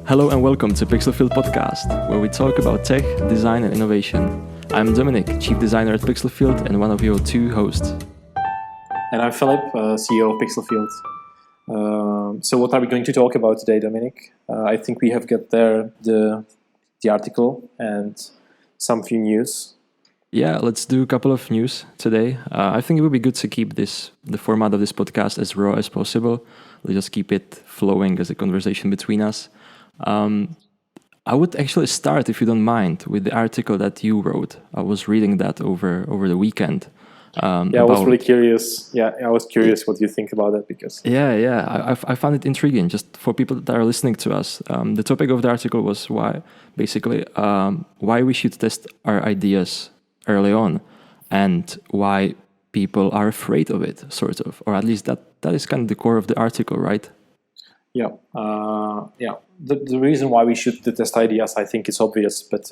Hello and welcome to Pixelfield Podcast, where we talk about tech, design, and innovation. I'm Dominic, Chief Designer at Pixelfield, and one of your two hosts. And I'm Philip, CEO of Pixelfield. So what are we going to talk about today, Dominic? I think we have got there the article and some few news. Yeah, let's do a couple of news today. I think it would be good to keep the format of this podcast as raw as possible. We'll just keep it flowing as a conversation between us. I would actually start, if you don't mind, with the article that you wrote. I was reading that over the weekend. I was really curious. Yeah, I was curious what you think about that because... Yeah. I found it intriguing. Just for people that are listening to us, the topic of the article was why we should test our ideas early on and why people are afraid of it, sort of. Or at least that is kind of the core of the article, right? Yeah. The reason why we should test ideas, I think, is obvious. But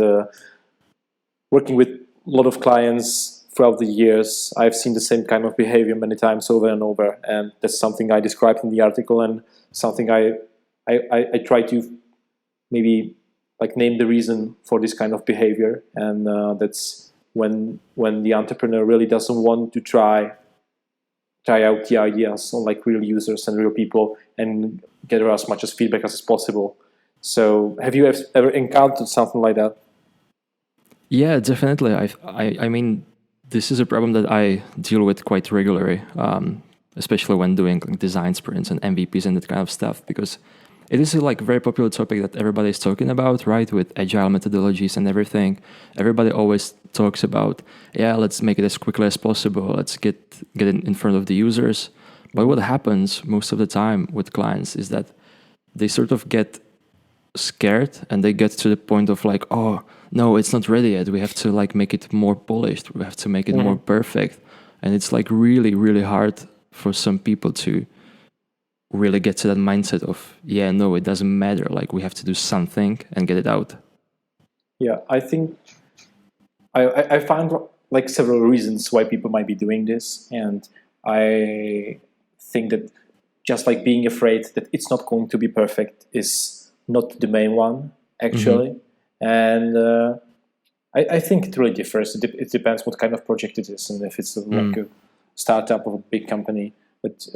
working with a lot of clients throughout the years, I've seen the same kind of behavior many times over and over, and that's something I described in the article, and something I try to maybe like name the reason for this kind of behavior, and that's when the entrepreneur really doesn't want to try out the ideas on like real users and real people and gather as much as feedback as possible. So have you ever encountered something like that? Yeah, definitely. I mean, this is a problem that I deal with quite regularly, especially when doing like design sprints and MVPs and that kind of stuff, because it is a like very popular topic that everybody's talking about, right? With agile methodologies and everything. Everybody always talks about, let's make it as quickly as possible. Let's get it in front of the users. But what happens most of the time with clients is that they sort of get scared and they get to the point of like, oh, no, it's not ready yet. We have to like make it more polished. We have to make it more perfect. And it's like really, really hard for some people to really get to that mindset of, it doesn't matter. Like we have to do something and get it out. Yeah, I think I found like several reasons why people might be doing this. And I think that just like being afraid that it's not going to be perfect is not the main one, actually. And I think it really differs. It depends what kind of project it is and if it's like a startup or a big company. But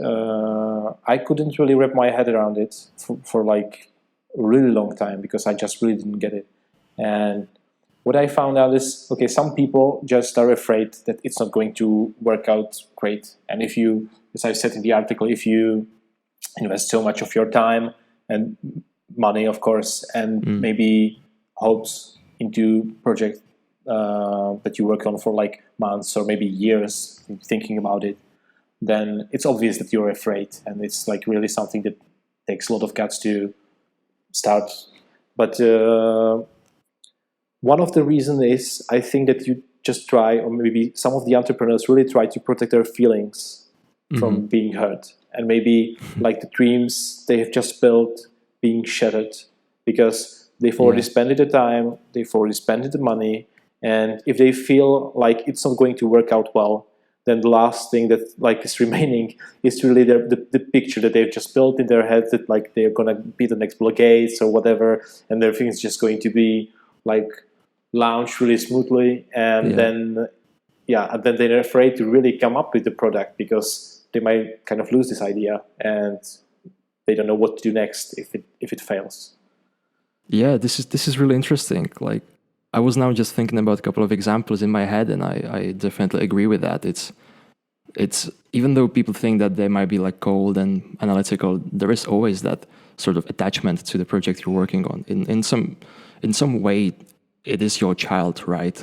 I couldn't really wrap my head around it for like a really long time because I just really didn't get it. And what I found out is, okay, some people just are afraid that it's not going to work out great. And if you, as I said in the article, if you invest so much of your time and money, of course, and maybe hopes into project that you work on for like months or maybe years thinking about it, then it's obvious that you're afraid, and it's like really something that takes a lot of guts to start. But one of the reasons is I think that you just try, or maybe some of the entrepreneurs really try to protect their feelings from being hurt, and maybe like the dreams they have just built being shattered because they've already spent the time, they've already spent the money, and if they feel like it's not going to work out well, then the last thing that like is remaining is really the picture that they've just built in their head that like they're gonna be the next Bill Gates or whatever, and everything's just going to be like launched really smoothly, and then they're afraid to really come up with the product because they might kind of lose this idea and they don't know what to do next if it fails. Yeah, this is really interesting. Like, I was now just thinking about a couple of examples in my head, and I definitely agree with that. It's even though people think that they might be like cold and analytical, there is always that sort of attachment to the project you're working on. In some way, it is your child, right?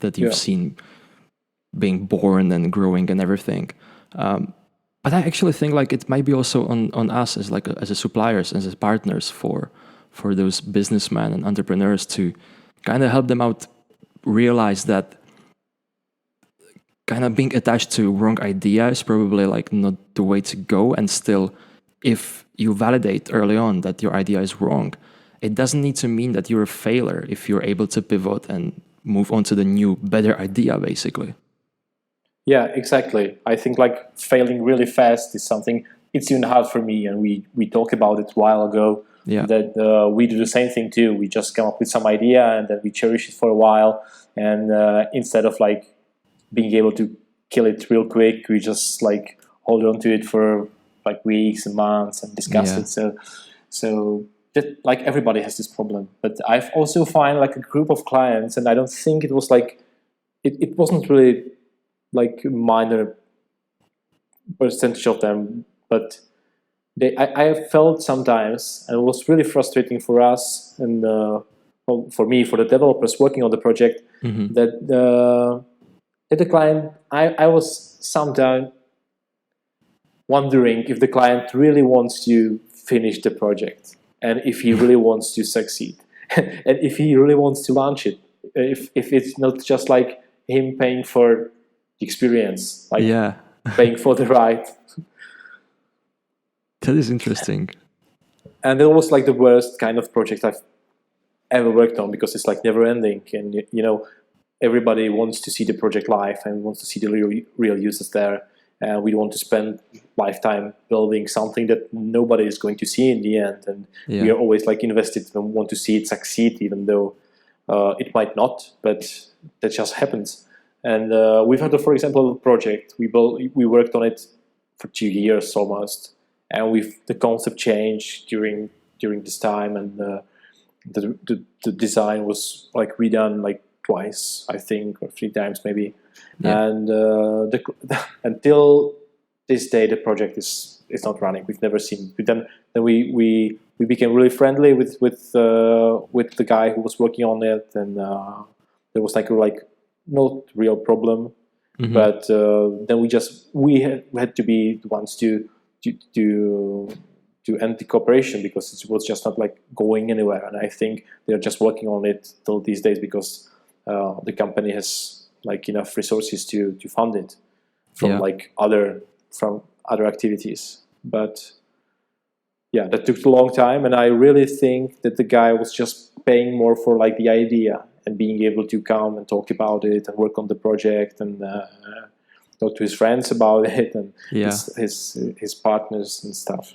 That you've seen being born and growing and everything. But I actually think like it might be also on us as like as a suppliers, as partners for those businessmen and entrepreneurs to kind of help them out realize that kind of being attached to wrong idea is probably like not the way to go. And still, if you validate early on that your idea is wrong, it doesn't need to mean that you're a failure if you're able to pivot and move on to the new, better idea, basically. Yeah, exactly. I think like failing really fast is something, it's even hard for me, and we talked about it a while ago, Yeah. that we do the same thing too. We just come up with some idea and then we cherish it for a while, and instead of like being able to kill it real quick, we just like hold on to it for like weeks and months and discuss Yeah. it. So that, like, everybody has this problem. But I've also find like a group of clients, and I don't think it was like it wasn't really like a minor percentage of them, but I have felt sometimes, and it was really frustrating for us and well, for me, for the developers working on the project, that the client, I was sometimes wondering if the client really wants to finish the project, and if he really wants to succeed, and if he really wants to launch it, if it's not just like him paying for the experience, like Yeah. paying for the ride. That is interesting. And it was like the worst kind of project I've ever worked on, because it's like never ending, and you know, everybody wants to see the project live and wants to see the real users there, and we want to spend lifetime building something that nobody is going to see in the end, and we are always like invested and want to see it succeed, even though it might not, but that just happens. And we've had, for example, a project we worked on it for 2 years almost, and the concept changed during this time, and the design was like redone like twice, I think, or 3 times maybe. And until this day, the project is not running. We've never seen it. Then we became really friendly with the guy who was working on it, and there was like no real problem. But then we had to be the ones to end the cooperation, because it was just not like going anywhere. And I think they're just working on it till these days, because the company has like enough resources to fund it from other activities. But yeah, that took a long time, and I really think that the guy was just paying more for like the idea and being able to come and talk about it and work on the project and talk to his friends about it and his partners and stuff.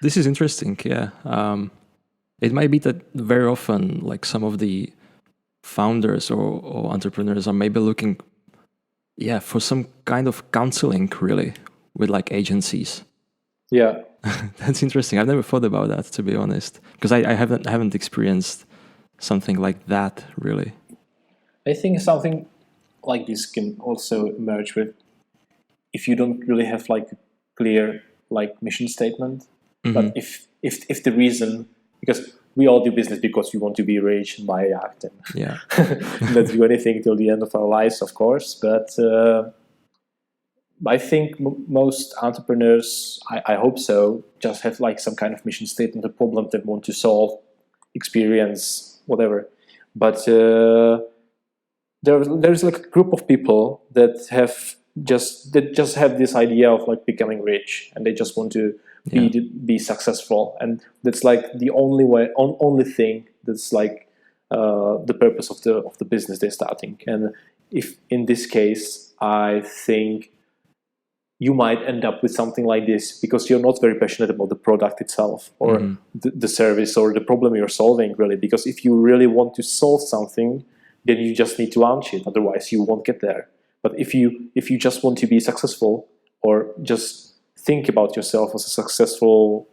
This is interesting. Yeah. It might be that very often, like, some of the founders or entrepreneurs are maybe looking, for some kind of counseling, really, with like agencies. Yeah. That's interesting. I've never thought about that, to be honest, because I haven't experienced something like that, really. I think something like this can also emerge with, if you don't really have like a clear like mission statement. But if the reason, because we all do business because we want to be rich and buy a yacht and not do anything till the end of our lives, of course. But I think most entrepreneurs, I hope so, just have like some kind of mission statement, a problem they want to solve, experience, whatever. But there's like a group of people that just have this idea of like becoming rich, and they just want to be successful, and that's like the only thing that's like the purpose of the business they're starting. And if in this case, I think you might end up with something like this because you're not very passionate about the product itself or the service or the problem you're solving, really. Because if you really want to solve something, then you just need to launch it, otherwise you won't get there. But if you just want to be successful, or just think about yourself as a successful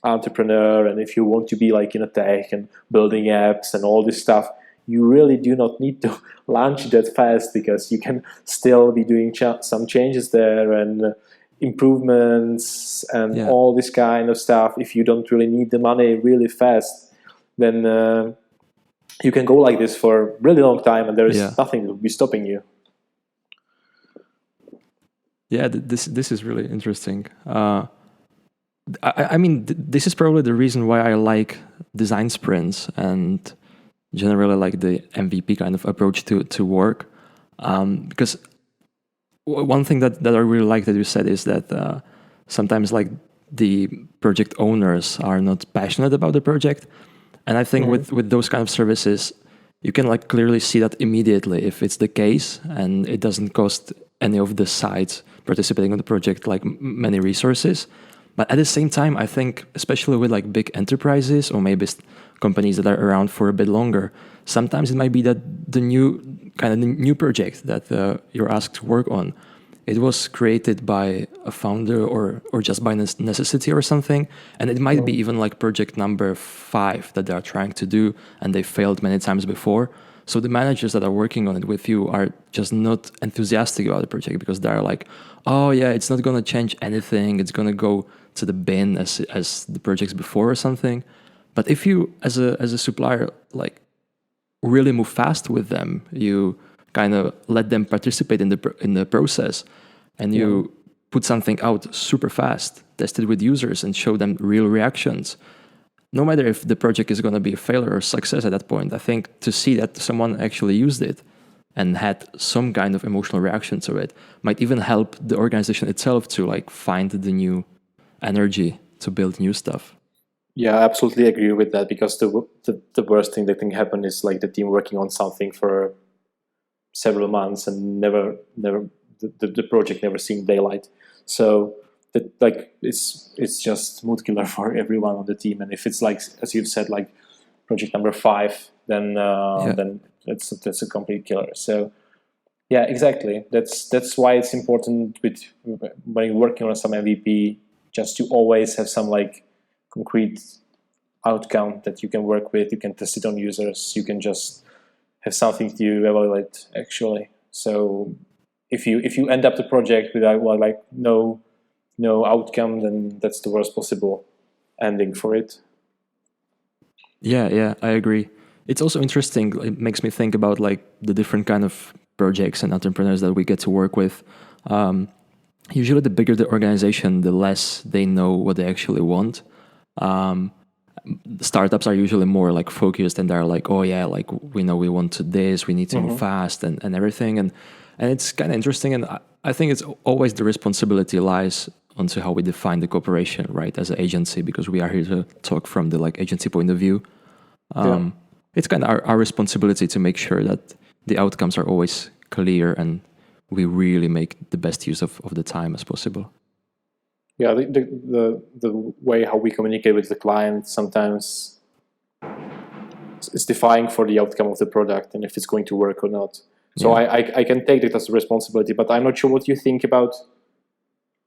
entrepreneur, and if you want to be like in a tech and building apps and all this stuff, you really do not need to launch that fast, because you can still be doing some changes there and improvements and all this kind of stuff. If you don't really need the money really fast, then you can go like this for a really long time, and there is nothing that will be stopping you. Yeah, this is really interesting. I mean, this is probably the reason why I like design sprints and generally like the MVP kind of approach to work. Because one thing that I really like that you said is that sometimes like the project owners are not passionate about the project. And I think with those kind of services, you can like clearly see that immediately if it's the case, and it doesn't cost any of the sides participating on the project like many resources. But at the same time, I think, especially with like big enterprises or maybe companies that are around for a bit longer, sometimes it might be that the new project that you're asked to work on, it was created by a founder or just by necessity or something, and it might be even like project number 5 that they are trying to do, and they failed many times before. So the managers that are working on it with you are just not enthusiastic about the project because they're like, oh yeah, it's not going to change anything. It's going to go to the bin as the projects before or something. But if you, as a supplier, like really move fast with them, you kind of let them participate in the process, and you put something out super fast, test it with users, and show them real reactions. No matter if the project is going to be a failure or success at that point, I think to see that someone actually used it and had some kind of emotional reaction to it might even help the organization itself to like find the new energy to build new stuff. Yeah, I absolutely agree with that, because the worst thing that can happen is like the team working on something for several months and never the project never seeing daylight. So that like it's just mood killer for everyone on the team. And if it's like, as you've said, like project number 5, then that's a complete killer. So yeah, exactly. That's why it's important when you're working on some MVP, just to always have some like concrete outcome that you can work with. You can test it on users. You can just have something to evaluate actually. So if you end up the project without like no outcome, then that's the worst possible ending for it. Yeah, I agree. It's also interesting. It makes me think about like the different kind of projects and entrepreneurs that we get to work with. Usually, the bigger the organization, the less they know what they actually want. Startups are usually more like focused, and they're like, oh yeah, like we know we want to this, we need to move fast and everything. And it's kind of interesting. And I think it's always the responsibility lies onto how we define the cooperation, right, as an agency, because we are here to talk from the like agency point of view. It's kind of our responsibility to make sure that the outcomes are always clear and we really make the best use of the time as possible. Yeah, the way how we communicate with the client sometimes is defining for the outcome of the product and if it's going to work or not. So I can take that as a responsibility, but I'm not sure what you think about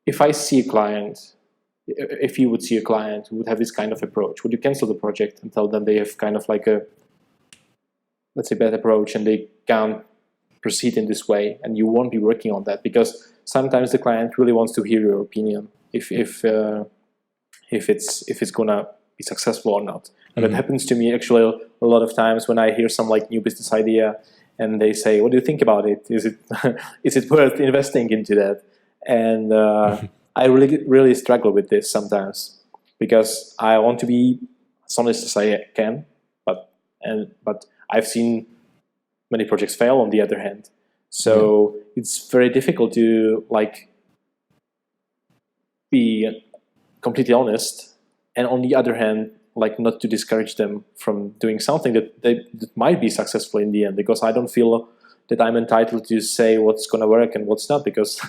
if I see a client, if you would see a client who would have this kind of approach. Would you cancel the project and tell them they have kind of like a, let's say, bad approach and they can't proceed in this way, and you won't be working on that? Because sometimes the client really wants to hear your opinion if it's gonna be successful or not. And that happens to me actually a lot of times when I hear some like new business idea and they say, what do you think about it? Is it worth investing into that? And I really struggle with this sometimes, because I want to be as honest as I can, but I've seen many projects fail on the other hand. So it's very difficult to like be completely honest, and on the other hand, like not to discourage them from doing something that might be successful in the end, because I don't feel that I'm entitled to say what's going to work and what's not, because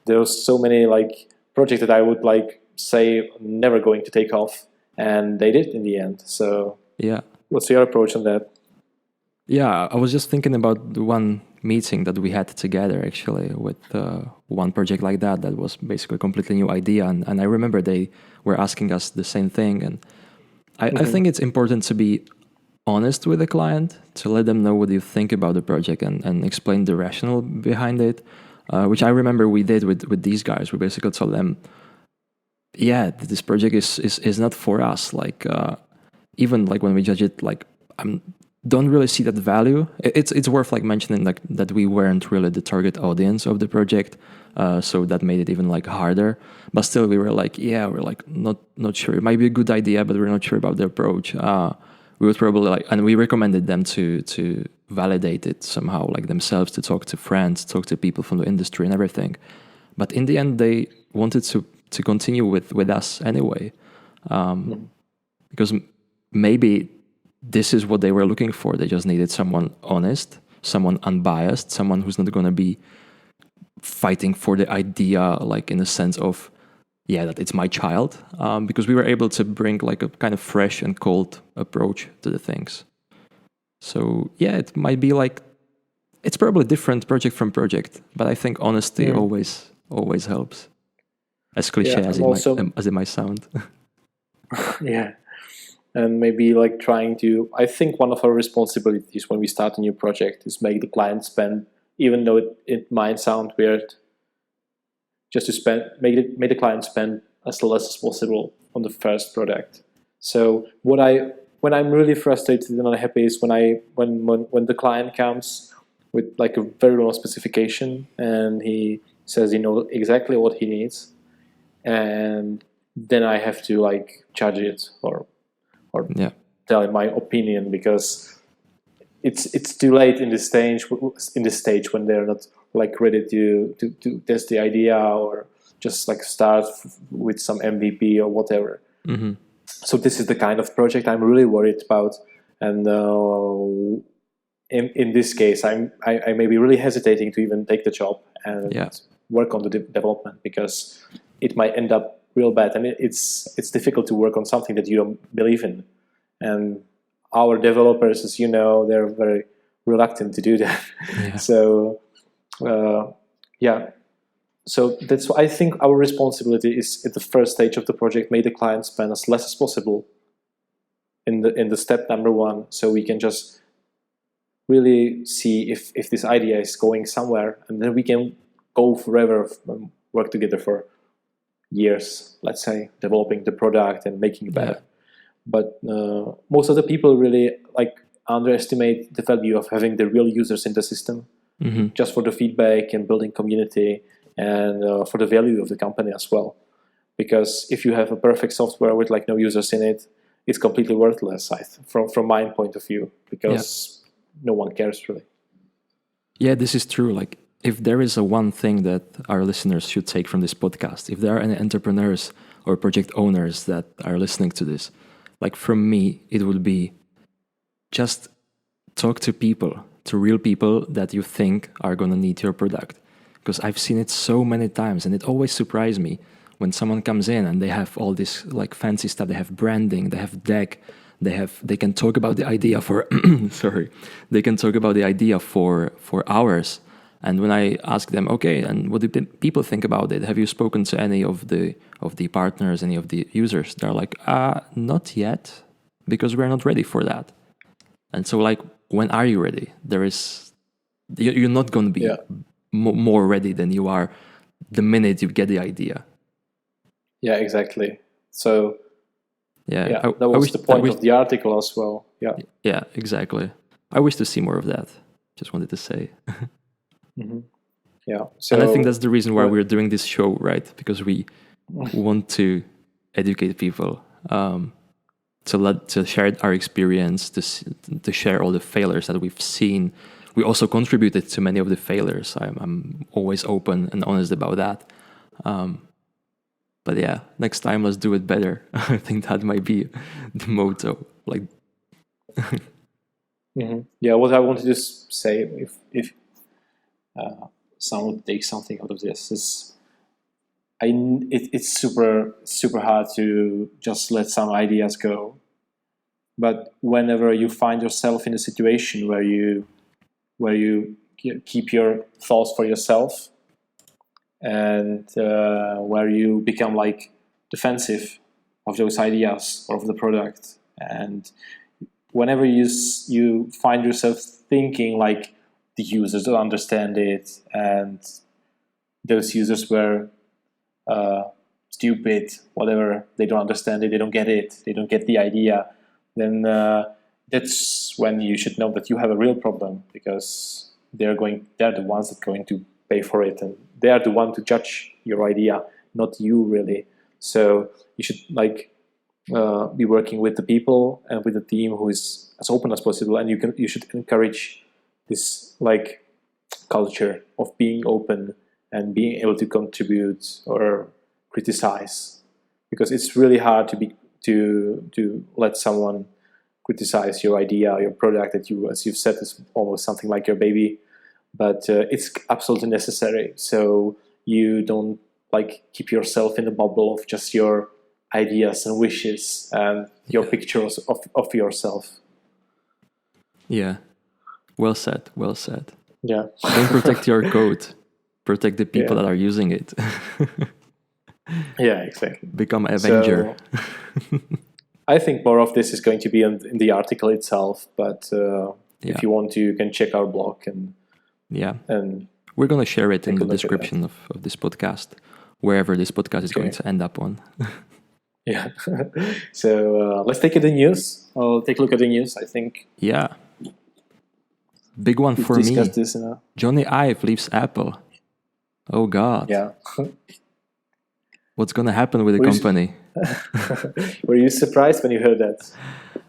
there's so many like projects that I would like say never going to take off, and they did in the end. So yeah, what's your approach on that? Yeah, I was just thinking about the one meeting that we had together actually with one project like that was basically a completely new idea. And I remember they were asking us the same thing. And I think it's important to be honest with the client, to let them know what you think about the project and explain the rationale behind it, which I remember we did with these guys. We basically told them, yeah, this project is not for us. Like, even like when we judge it, like don't really see that value. It's worth like mentioning like that we weren't really the target audience of the project, so that made it even like harder. But still, we were like, yeah, we're like not sure. It might be a good idea, but we're not sure about the approach. We would probably like, and we recommended them to validate it somehow, like themselves, to talk to friends, talk to people from the industry and everything. But in the end, they wanted to continue with us anyway, because maybe this is what they were looking for. They just needed someone honest, someone unbiased, someone who's not going to be fighting for the idea, like in the sense of yeah, that it's my child, because we were able to bring like a kind of fresh and cold approach to the things. So yeah, it might be like, it's probably different project from project, but I think honesty always helps. As cliche Yeah, as I'm also it might sound. yeah, and maybe like trying to. I think one of our responsibilities when we start a new project is make the client spend, even though it might sound weird, just to make the client spend as less as possible on the first product. So when I'm really frustrated and unhappy is when the client comes with like a very long specification and he says he knows exactly what he needs, and then I have to like judge it or Yeah. tell him my opinion, because it's too late in this stage when they're not like ready to test the idea or just like start with some MVP or whatever. Mm-hmm. So this is the kind of project I'm really worried about, and in this case I may be really hesitating to even take the job and Yeah. work on the development, because it might end up real bad, and it's difficult to work on something that you don't believe in, and our developers, as you know, they're very reluctant to do that. Yeah. So yeah, so that's why I think our responsibility is at the first stage of the project, make the client spend as less as possible in the step number one, so we can just really see if this idea is going somewhere, and then we can go forever, work together for years, let's say, developing the product and making it better. Yeah. But most of the people really like underestimate the value of having the real users in the system, Mm-hmm. just for the feedback and building community, and for the value of the company as well. Because if you have a perfect software with like no users in it, it's completely worthless, from my point of view, because no one cares really. Yeah, this is true. Like, if there is a one thing that our listeners should take from this podcast, if there are any entrepreneurs or project owners that are listening to this, like from me, it would be just talk to people, to real people that you think are going to need your product. Because I've seen it so many times, and it always surprised me when someone comes in and they have all this like fancy stuff. They have branding, they have deck, they can talk about the idea for sorry, they can talk about the idea for hours. And when I ask them, okay, and what do people think about it? Have you spoken to any of the partners, any of the users? They're like, not yet, because we're not ready for that. And so, like, when are you ready? You're not going to be Yeah. more ready than you are the minute you get the idea. Yeah, exactly. So Yeah, that was the point of the article as well. Yeah. Yeah, exactly. I wish to see more of that. Just wanted to say. Mm-hmm. Yeah. So, and I think that's the reason why we're doing this show, right? Because we want to educate people, to share our experience, to share all the failures that we've seen. We also contributed to many of the failures. I'm always open and honest about that. But yeah, next time let's do it better. I think that might be the motto. Like, mm-hmm. Yeah, what I wanted to say, if someone would take something out of this, is it's super hard to just let some ideas go. But whenever you find yourself in a situation where you keep your thoughts for yourself, and where you become like defensive of those ideas or of the product, and whenever you find yourself thinking like the users don't understand it, and those users were stupid, whatever, they don't understand it, they don't get it, they don't get the idea, then that's when you should know that you have a real problem, because they're the ones that are going to pay for it, and they are the one to judge your idea, not you really. So you should like be working with the people and with the team who is as open as possible, and you should encourage this like culture of being open and being able to contribute or criticize, because it's really hard to let someone criticize your idea, your product that you, as you've said, is almost something like your baby, but it's absolutely necessary, so you don't like keep yourself in the bubble of just your ideas and wishes and your pictures of yourself. Yeah. Well said. Well said. Yeah. Don't protect your code. Protect the people that are using it. Yeah, exactly. Become Avenger. So, I think more of this is going to be in the article itself, but if you want to, you can check our blog and we're going to share it in the description of this podcast, wherever this podcast is going to end up on. Yeah. So let's take the news. I'll take a look at the news, I think. Yeah. Big one for me. This, Jony Ive leaves Apple. Oh, God. Yeah. What's going to happen with the company? Were you surprised when you heard that?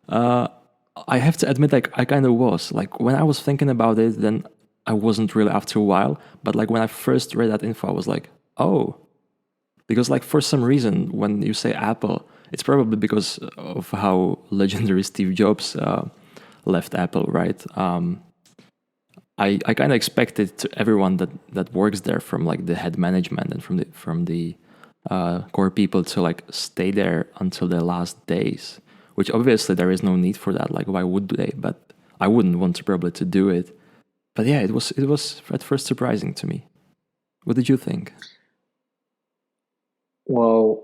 I have to admit, like, I kind of was. Like, when I was thinking about it, then I wasn't really after a while. But, like, when I first read that info, I was like, oh. Because, like, for some reason, when you say Apple, it's probably because of how legendary Steve Jobs left Apple, right? I kind of expected to everyone that works there, from like the head management and from the core people, to like stay there until their last days. Which obviously there is no need for that. Like, why would they? But I wouldn't want to probably to do it. But yeah, it was at first surprising to me. What did you think? Well,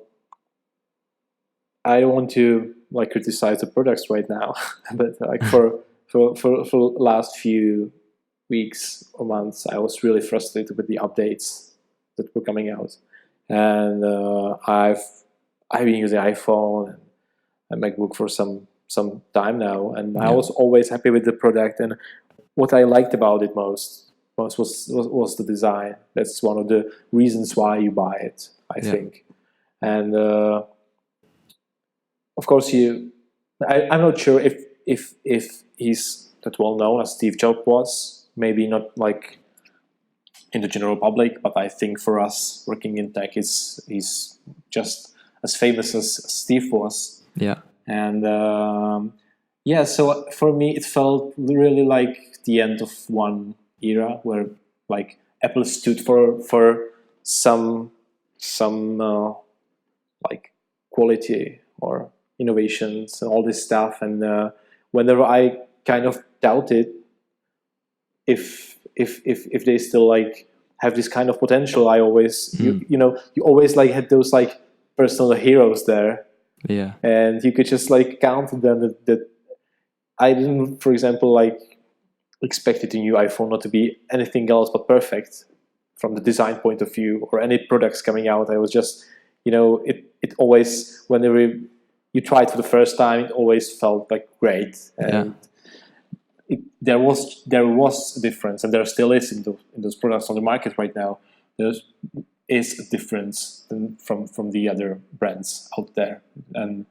I don't want to like criticize the products right now, but like for last few weeks or months, I was really frustrated with the updates that were coming out, and I've been using iPhone and MacBook for some time now, and I was always happy with the product. And what I liked about it most was the design. That's one of the reasons why you buy it, I think. And of course, I'm not sure if he's that well known as Steve Jobs was. Maybe not like in the general public, but I think for us working in tech, he's just as famous as Steve was. Yeah. And so for me, it felt really like the end of one era where like Apple stood for some like quality or innovations and all this stuff. And whenever I kind of doubted if they still like have this kind of potential, I always you always like had those like personal heroes there. Yeah. And you could just like count them that I didn't, for example, like expected the new iPhone not to be anything else but perfect from the design point of view, or any products coming out. I was just, it always, whenever you try it for the first time, it always felt like great. And there was a difference, and there still is in those products on the market right now. There is a difference from the other brands out there, and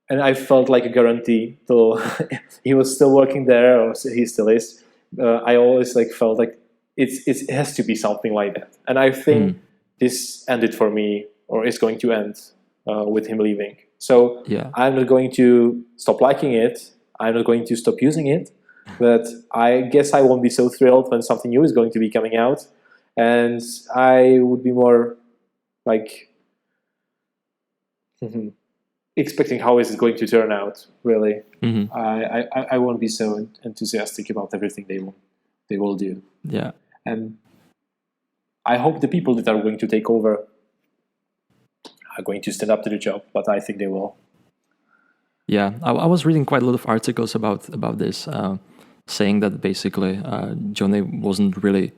I felt like a guarantee till he was still working there, or he still is. I always like felt like it has to be something like that, and I think this ended for me, or is going to end with him leaving. So I'm not going to stop liking it. I'm not going to stop using it, but I guess I won't be so thrilled when something new is going to be coming out, and I would be more like expecting how is it going to turn out. Really, I won't be so enthusiastic about everything they will do. Yeah, and I hope the people that are going to take over are going to stand up to the job, but I think they will. Yeah, I was reading quite a lot of articles about this, saying that basically Jony wasn't really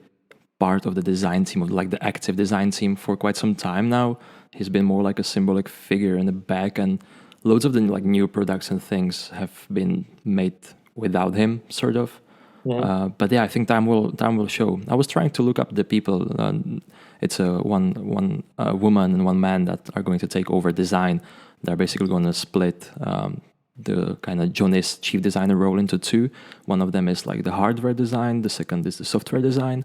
part of the design team, of like the active design team, for quite some time now. He's been more like a symbolic figure in the back, and loads of the like new products and things have been made without him, sort of. But yeah, I think time will show. I was trying to look up the people. It's one woman and one man that are going to take over design. They're basically going to split the kind of Jony's chief designer role into two. One of them is like the hardware design. The second is the software design.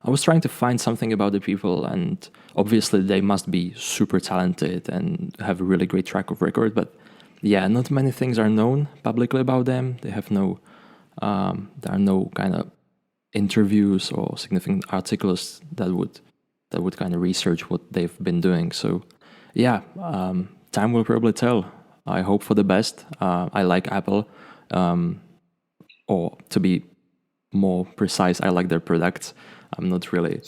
I was trying to find something about the people, and obviously they must be super talented and have a really great track record. But yeah, not many things are known publicly about them. They have there are no kind of interviews or significant articles that would that would kind of research what they've been doing. So yeah, time will probably tell. I hope for the best. I like Apple, or to be more precise, I like their products. I'm not really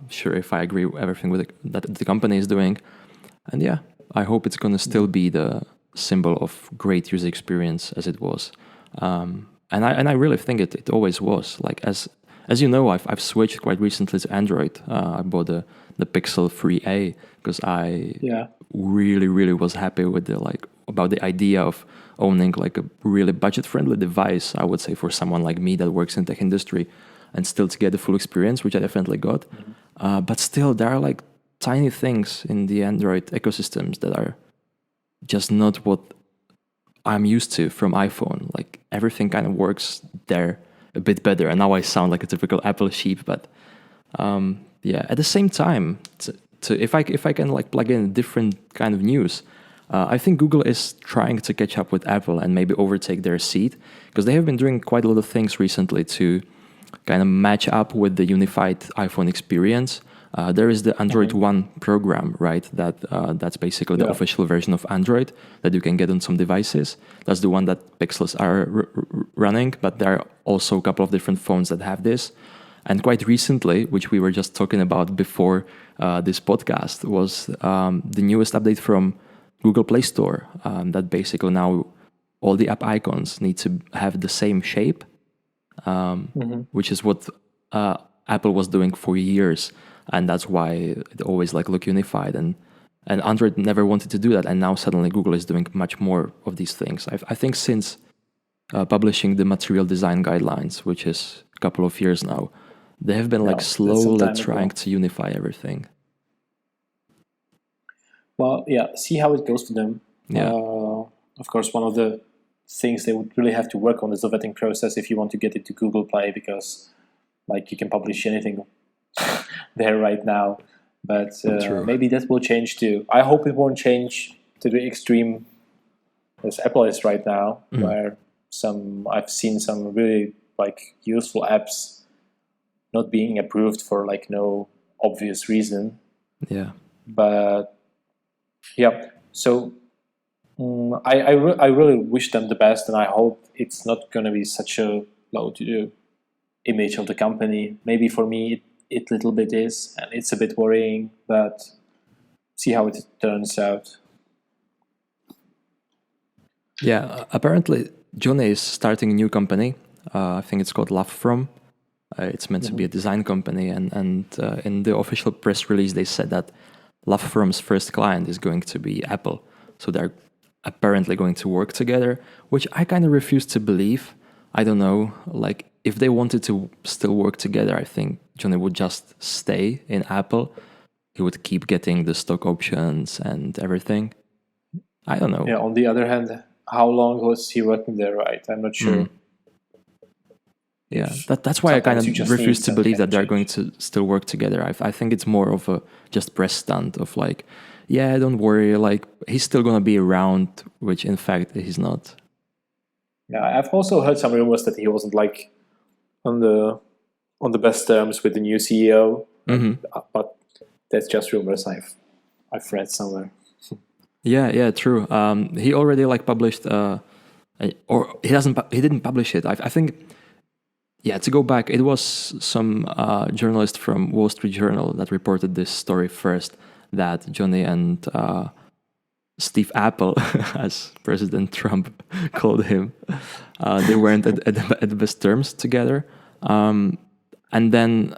sure if I agree with everything that the company is doing. And yeah, I hope it's going to still be the symbol of great user experience as it was. And I really think it always was. Like as you know, I've switched quite recently to Android. I bought the Pixel 3a because I really was happy with about the idea of owning like a really budget-friendly device, I would say, for someone like me that works in tech industry, and still to get the full experience, which I definitely got. But still, there are like tiny things in the Android ecosystems that are just not what I'm used to from iPhone. Like everything kind of works there a bit better. And now I sound like a typical Apple sheep, but yeah. At the same time, if I can like plug in a different kind of news, I think Google is trying to catch up with Apple and maybe overtake their seat, because they have been doing quite a lot of things recently to kind of match up with the unified iPhone experience. There is the Android One program, right? That's basically the official version of Android that you can get on some devices. That's the one that Pixels are running, but there are also a couple of different phones that have this. And quite recently, which we were just talking about before this podcast, was the newest update from Google Play Store, that basically now all the app icons need to have the same shape, which is what Apple was doing for years. And that's why it always like look unified, and Android never wanted to do that, and now suddenly Google is doing much more of these things. I think since publishing the material design guidelines, which is a couple of years now, they have been like slowly trying to unify everything. Well, yeah, see how it goes for them. Yeah. Of course, one of the things they would really have to work on is the vetting process if you want to get it to Google Play, because like you can publish anything there right now, but maybe that will change too. I hope it won't change to the extreme as Apple is right now, where I've seen some really like useful apps not being approved for like no obvious reason. Yeah. But yeah, so I really wish them the best, and I hope it's not going to be such a low to do image of the company. Maybe for me it little bit is, and it's a bit worrying, but see how it turns out. Yeah, apparently Jony is starting a new company. I think it's called Love From. It's meant to be a design company, and in the official press release they said that Love From's first client is going to be Apple. So they're apparently going to work together, which I kind of refuse to believe. I don't know, like if they wanted to still work together, I think Jony would just stay in Apple. He would keep getting the stock options and everything. I don't know. Yeah, on the other hand, how long was he working there, right? I'm not sure. Yeah, that's why I kind of refuse to believe that they're going to still work together. I think it's more of a just press stunt of like, yeah, don't worry, like he's still going to be around, which in fact he's not. Yeah, I've also heard some rumors that he wasn't like on the best terms with the new CEO, but that's just rumors I've read somewhere. Yeah, true. He already like published, or he didn't publish it. I think, yeah. To go back, it was some journalist from Wall Street Journal that reported this story first, that Jony and Steve Apple, as President Trump called him, they weren't at the best terms together. And then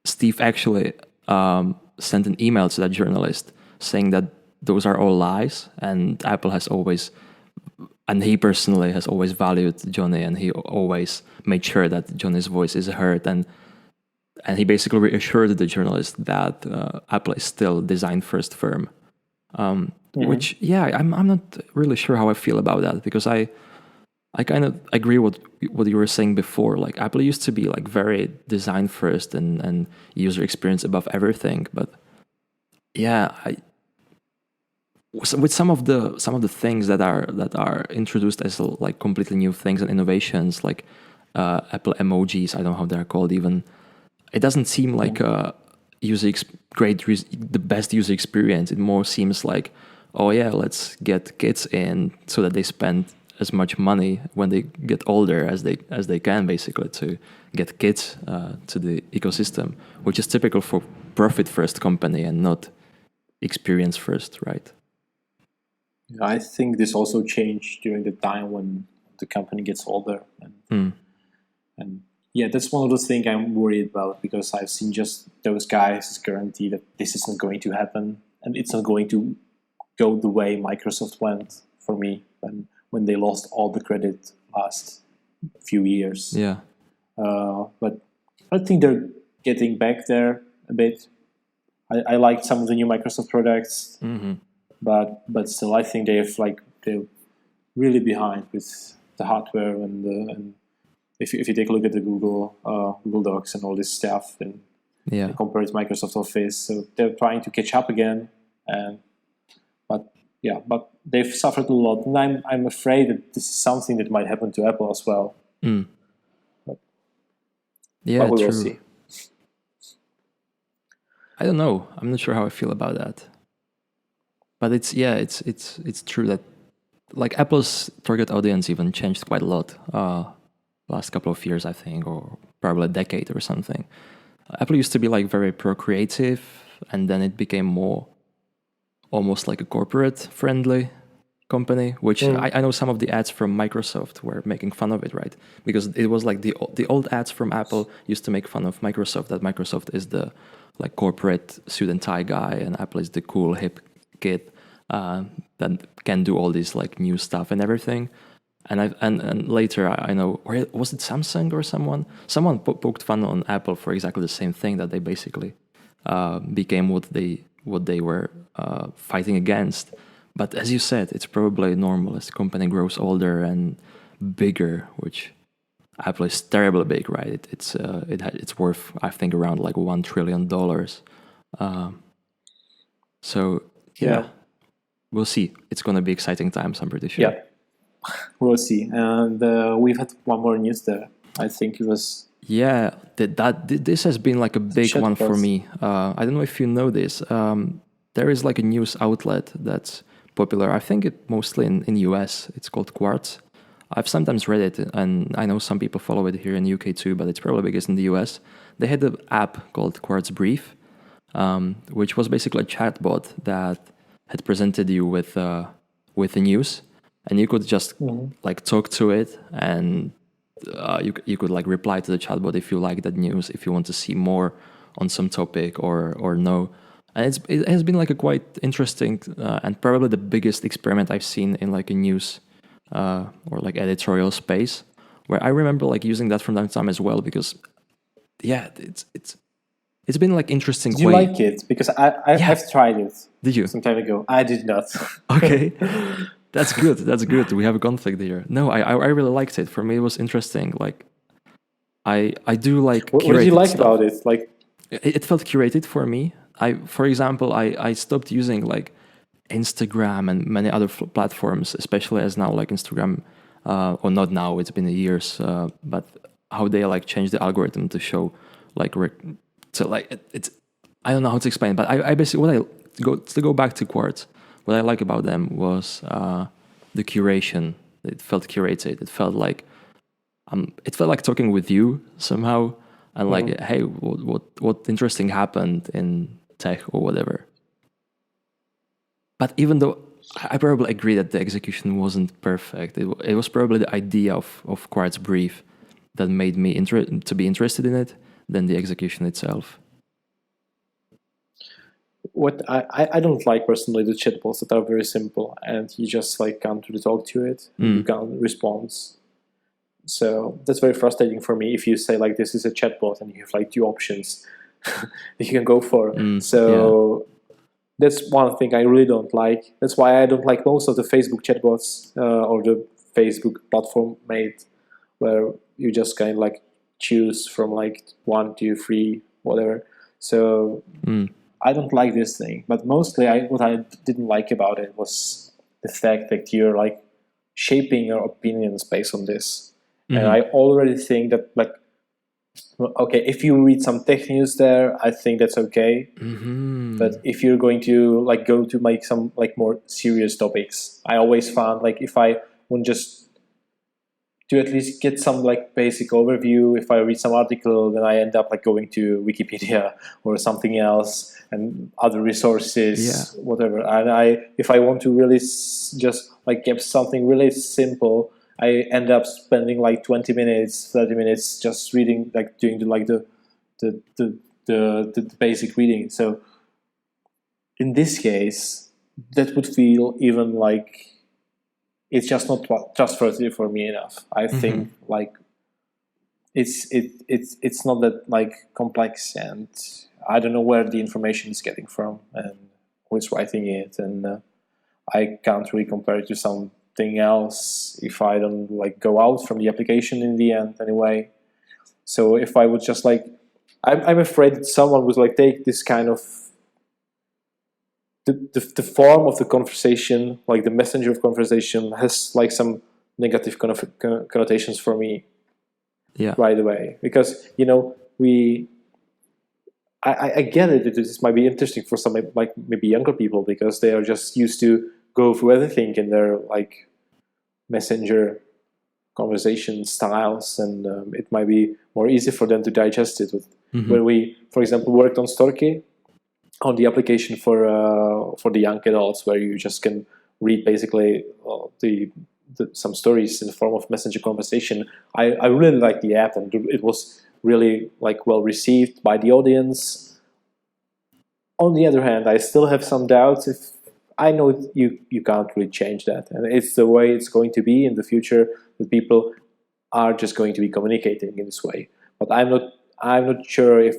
Steve actually sent an email to that journalist saying that those are all lies, and Apple has always, and he personally has always valued Jony, and he always made sure that Jony's voice is heard, and he basically reassured the journalist that Apple is still design first firm. Which, yeah, I'm not really sure how I feel about that, because I kind of agree with what you were saying before. Like Apple used to be like very design first and user experience above everything, but yeah, with some of the things that are introduced as like completely new things and innovations, like Apple emojis, I don't know how they're called even. It doesn't seem like the best user experience. It more seems like, oh yeah, let's get kids in so that they spend as much money when they get older as they can, basically, to get kids to the ecosystem, which is typical for profit first company and not experience first, right? I think this also changed during the time when the company gets older, and yeah, that's one of those things I'm worried about, because I've seen just those guys guarantee that this isn't going to happen, and it's not going to go the way Microsoft went for me when they lost all the credit last few years. Yeah. But I think they're getting back there a bit. I like some of the new Microsoft products, but still, I think they're really behind with the hardware and if you take a look at the Google Docs and all this stuff, then Yeah. compare it to Microsoft Office, so they're trying to catch up again, but they've suffered a lot, and I'm afraid that this is something that might happen to Apple as well. Yeah, But we will true. see. I don't know. I'm not sure how I feel about that. But it's true that like Apple's target audience even changed quite a lot last couple of years, I think, or probably a decade or something. Apple used to be like very pro-creative, and then it became more almost like a corporate friendly company, which I know some of the ads from Microsoft were making fun of it, right? Because it was like the old ads from Apple used to make fun of Microsoft, that Microsoft is the like corporate suit and tie guy, and Apple is the cool hip kid that can do all this like new stuff and everything. And later I know, or was it Samsung or someone poked fun on Apple for exactly the same thing, that they basically became what they were fighting against. But as you said, it's probably normal as the company grows older and bigger, which Apple is terribly big, right? It's worth, I think, around like $1 trillion. So yeah, we'll see. It's going to be exciting times, I'm pretty sure. Yeah, we'll see. And we've had one more news there. I think it was. Yeah, this has been like a big one for chatbots. me. I don't know if you know this. There is like a news outlet that's popular. I think it mostly in US. It's called Quartz. I've sometimes read it, and I know some people follow it here in the UK too, but it's probably biggest in the US. They had an app called Quartz Brief, which was basically a chatbot that had presented you with the news, and you could just like talk to it, and you could like reply to the chatbot if you like that news, if you want to see more on some topic or no. And it has been like a quite interesting and probably the biggest experiment I've seen in like a news or like editorial space, where I remember like using that from time to time as well, because yeah, it's been like interesting. Did you like it? Because I've tried it. Did you? Some time ago. I did not. Okay. That's good. That's good. We have a conflict here. No, I really liked it. For me, it was interesting. Like, I do like. What did you like stuff about it? Like, it felt curated for me. For example, I stopped using like Instagram and many other platforms, especially as now like Instagram, or not now. It's been years, but how they like changed the algorithm to show like it's. I don't know how to explain, but I basically to go back to Quartz. What I like about them was the curation. It felt curated. It felt like talking with you somehow, and like, hey, what interesting happened in tech or whatever. But even though I probably agree that the execution wasn't perfect, it was probably the idea of Quartz Brief that made me to be interested in it than the execution itself. What I don't like personally the chatbots that are very simple, and you just like can't really talk to it, you can't respond. So that's very frustrating for me. If you say like this is a chatbot and you have like two options that you can go for, that's one thing I really don't like. That's why I don't like most of the Facebook chatbots or the Facebook platform made, where you just kind of like choose from like 1, 2, 3, whatever. So I don't like this thing. But mostly what I didn't like about it was the fact that you're like shaping your opinions based on this. And I already think that like Okay, if you read some tech news there, I think that's okay. But if you're going to like go to like some like more serious topics, I always found like if I want just to at least get some like basic overview, if I read some article, then I end up like going to Wikipedia or something else and other resources, whatever. And if I want to really just like get something really simple, I end up spending like 20 minutes, 30 minutes just reading, like doing the basic reading. So in this case, that would feel even like it's just not trustworthy for me enough. I think like it's not that like complex, and I don't know where the information is getting from and who is writing it, and I can't really compare it to something else if I don't like go out from the application in the end anyway. So if I would just like, I'm afraid that someone would like take this kind of the form of the conversation, like the messenger of conversation, has like some negative connotations for me right away. Because, you know, I get it that this might be interesting for some like maybe younger people because they are just used to go through everything in their like messenger conversation styles, and it might be more easy for them to digest it. When we, for example, worked on Storky, on the application for the young adults, where you just can read basically some stories in the form of messenger conversation. I really liked the app, and it was really like well received by the audience. On the other hand, I still have some doubts. If I know you can't really change that, and it's the way it's going to be in the future, that people are just going to be communicating in this way. But I'm not sure if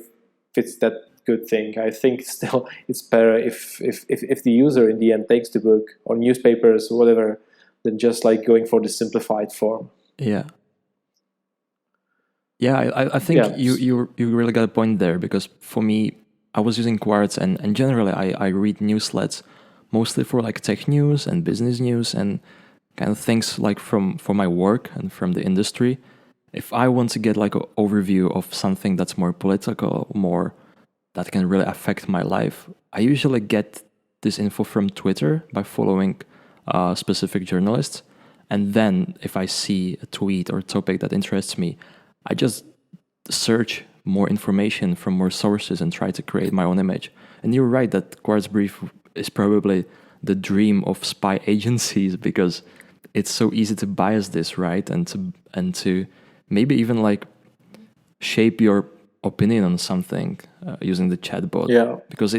it's that good thing. I think still it's better if the user in the end takes the book or newspapers or whatever than just like going for the simplified form. I think you really got a point there, because for me, I was using Quartz, and generally I read newsletters mostly for like tech news and business news and kind of things like for my work and from the industry. If I want to get like an overview of something that's more political, more that can really affect my life, I usually get this info from Twitter by following specific journalists. And then if I see a tweet or topic that interests me, I just search more information from more sources and try to create my own image. And you're right that Quartz Brief is probably the dream of spy agencies, because it's so easy to bias this, right? And to maybe even like shape your opinion on something using the chatbot. Because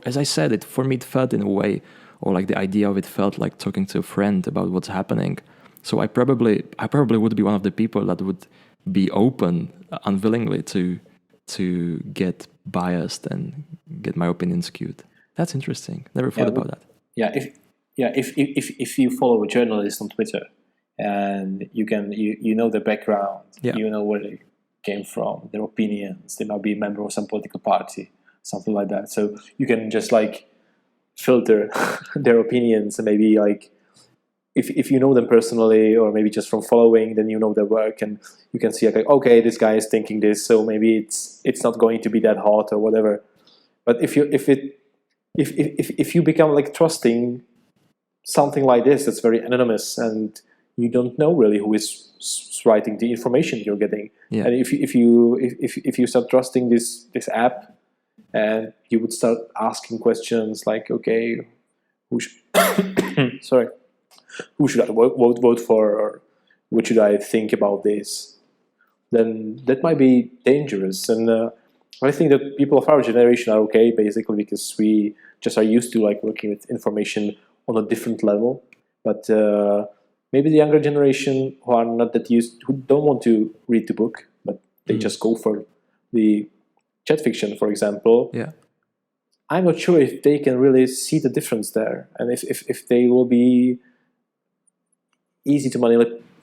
as I said, for me it felt in a way, or like the idea of it felt like talking to a friend about what's happening. So I probably would be one of the people that would be open unwillingly to get biased and get my opinion skewed. That's interesting. Never thought about that. If you follow a journalist on Twitter and you know their background, you know where they came from, their opinions, they might be a member of some political party, something like that. So you can just like filter their opinions, and maybe like if you know them personally or maybe just from following, then you know their work, and you can see like, okay, this guy is thinking this, so maybe it's not going to be that hot or whatever. But if you become like trusting something like this that's very anonymous, and you don't know really who is writing the information you're getting, and if you start trusting this app, and you would start asking questions like, okay, who sorry, who should I vote for, or what should I think about this, then that might be dangerous. And I think that people of our generation are okay, basically, because we just are used to like working with information on a different level. But maybe the younger generation who are not that used, who don't want to read the book, but they just go for the chat fiction, for example. I'm not sure if they can really see the difference there, and if they will be easy to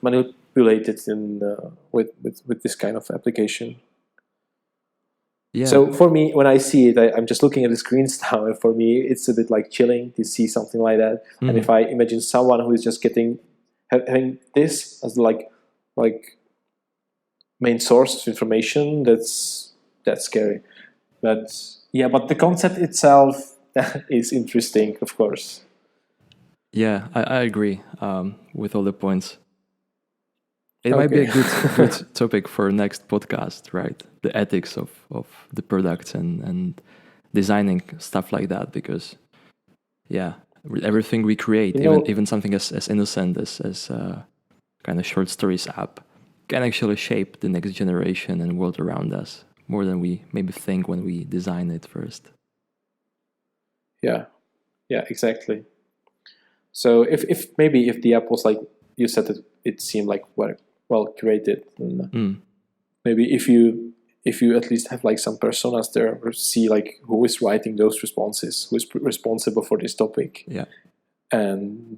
manipulate it with this kind of application. So for me, when I see it, I'm just looking at the screens now, and for me, it's a bit like chilling to see something like that. And if I imagine someone who is just having this as like main source of information, that's scary. But yeah, but the concept itself is interesting, of course. Yeah, I agree with all the points. It might be a Okay. good topic for next podcast, right? The ethics of the products and designing stuff like that, because yeah, everything we create, You know, even something as innocent as kind of short stories app, can actually shape the next generation and world around us more than we maybe think when we design it first. yeah, yeah, exactly. So if maybe if the app was like you said, it seemed like well created, and Mm, maybe if you at least have like some personas there, or see like who is writing those responses, who is responsible for this topic, yeah. and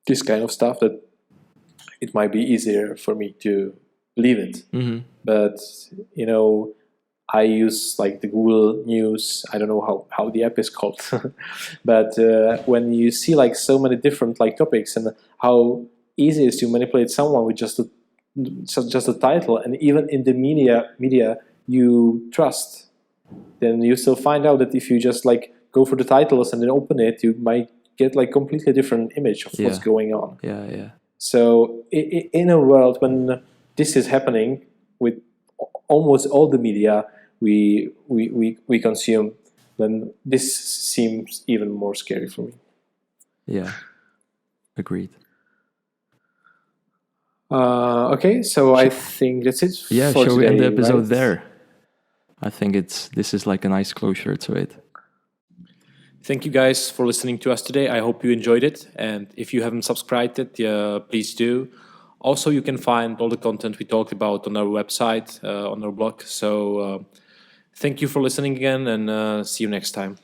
this kind of stuff, that it might be easier for me to leave it. Hmm. But you know, I use like the Google News. I don't know how the app is called, but when you see like so many different like topics, and how easy it is to manipulate someone with just a title, and even in the media you trust, then you still find out that if you just like go for the titles and then open it, you might get like completely different image of what's Yeah. going on. Yeah. So in a world when this is happening with almost all the media we consume, then this seems even more scary for me. Yeah. Agreed. Okay, so I think that's it Yeah, for shall we end the today, episode right? there? I think this is like a nice closure to it. Thank you guys for listening to us today. I hope you enjoyed it. And if you haven't subscribed it, please do. Also, you can find all the content we talked about on our website, on our blog. So thank you for listening again, and see you next time.